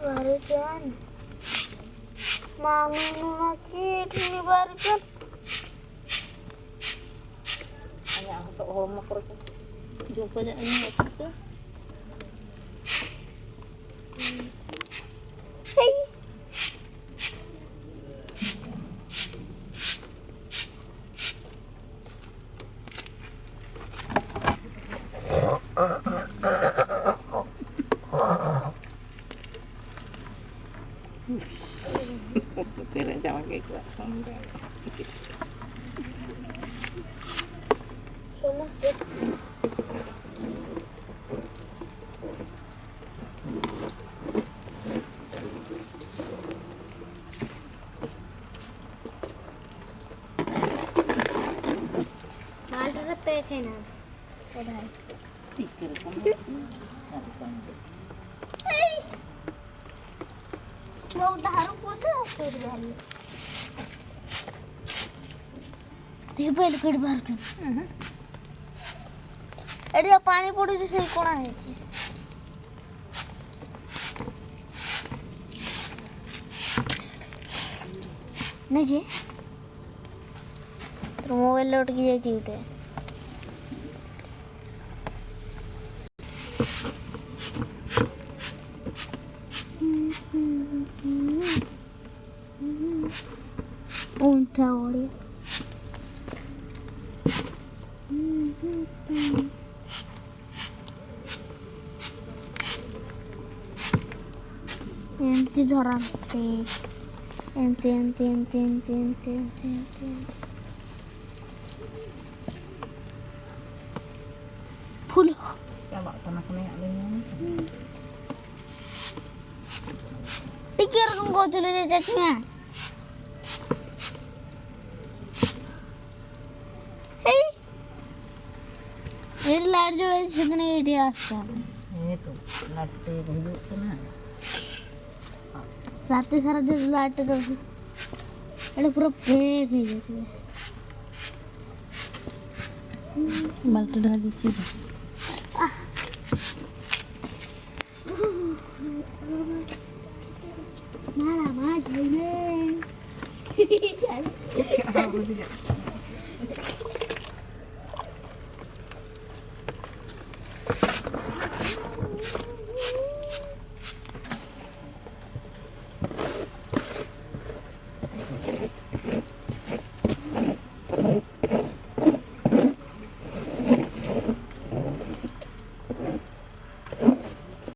Barikan. Mami lagi ini barikan. Hanya aku tak hormat perut. Jumpa dah ini kita. Hey. Tidak sama kayak gua. Somos dos. Malta पे थे ना उधर Pikir kamu. वो उधर पोते फिर वाली ते पहले कट बार क्यों एडी पानी पड़ू से कोना है नहीं जी तो मोबाइल लौट की जाती उठे उल्टा ओढ़े एंटी धरते एंटी फूल Coba sama kena ini. टिकर तुमको चले जाए चश्मा ये लाइट जो है जितने एरिया आस्था Itu latte hidup kena. रात सारा जो लाइट तो ये पूरा फेक है जैसे Malta dah di sini. मारा मार जाइए